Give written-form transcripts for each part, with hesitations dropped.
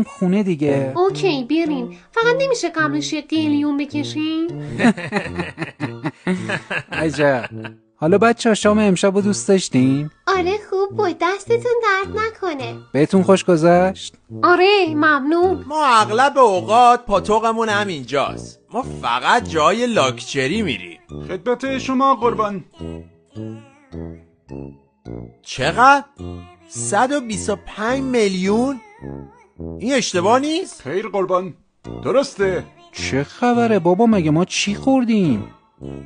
خونه دیگه. اوکی بریم، فقط نمیشه قبلش یه قلیون بکشیم؟ عجب. حالا بچه ها شام امشب رو دوست داشتین؟ آره خوب بود، دستتون درد نکنه. بهتون خوش گذشت؟ آره ممنون. ما اغلب اوقات پاتوقمون همینجاست. ما فقط جای لاکچری میریم. خدمت شما قربان. چقدر؟ 125 میلیون؟ این اشتباه نیست؟ خیر قربان، درسته. چه خبره بابا، مگه ما چی خوردیم؟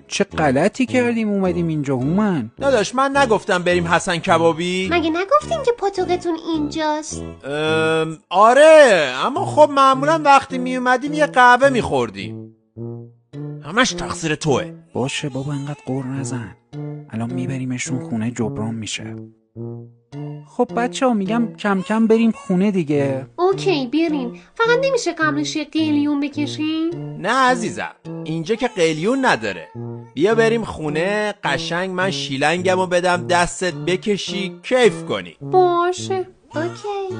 چه غلطی کردیم اومدیم اینجا هومن؟ داداش من نگفتم بریم حسن کبابی؟ مگه نگفتین که پاتوقتون اینجاست؟ آره، اما خب معمولا وقتی می اومدیم یه قهوه میخوردیم. همش تقصیر توه. باشه بابا انقدر قور نزن، الان میبریمشون خونه جبران میشه. خب بچه ها میگم کم کم بریم خونه دیگه. اوکی بریم، فقط نمیشه قبلش یه قلیون بکشیم؟ نه عزیزم، اینجا که قلیون نداره. بیا بریم خونه، قشنگ من شیلنگمو بدم دستت بکشی کیف کنی. باشه. اوکی.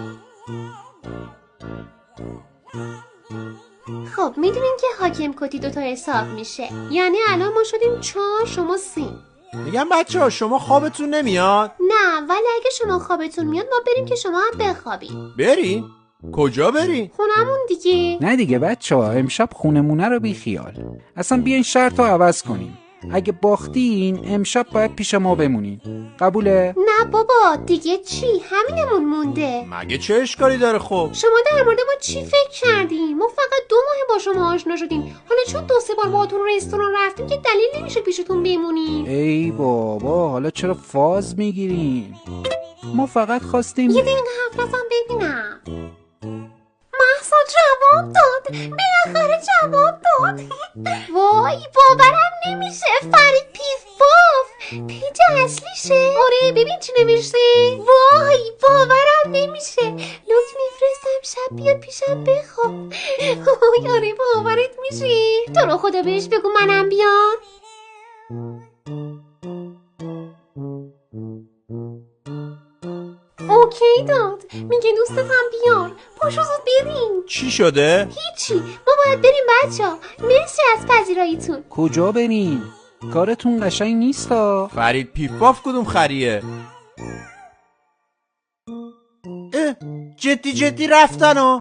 خب میدونین که حاکم کتی 2 تا حساب میشه، یعنی الان ما شدیم 4 شما 30. میگم بچه ها شما خوابتون نمیاد؟ نه ولی اگه شما خوابتون میاد ما بریم که شما هم بخوابیم. بریم؟ کجا بریم؟ خونمون دیگه. نه دیگه بچه ها، امشب خونمونه رو بی خیال. اصلا بیاین شرط رو عوض کنیم. اگه باختین امشب باید پیش ما بمونین. قبوله؟ نه بابا دیگه چی، همینمون مونده. مگه چه اشکالی داره خب؟ شما در مورد ما چی فکر کردیم؟ ما فقط 2 ماه با شما آشنا شدیم، حالا چون 2-3 بار باهاتون رستوران رفتیم که دلیل نمیشه پیشتون بمونیم. ای بابا حالا چرا فاز میگیرین؟ ما فقط خواستیم یه دقیقه حرف نزن ببینم. مهسا جواب داد، بالاخره جواب داد. وای باورم نمیشه، فرید پیف باف پیج اصلیشه. آره ببین چی نوشته. وای باورم نمیشه. لوک میفرستم شب بیاد پیشم بخواب. وای آره باورت میشه. تو رو خدا بهش بگو منم بیاد. اوکی داد، میگه دوستتم بیار. پاشو زود بریم. چی شده؟ هیچی، ما باید بریم بچه‌ها. مرسی از پذیراییتون. کجا برین؟ کارتون قشنگ نیستا. فرید پیفاف کدوم خریه؟ جدی رفتن ها؟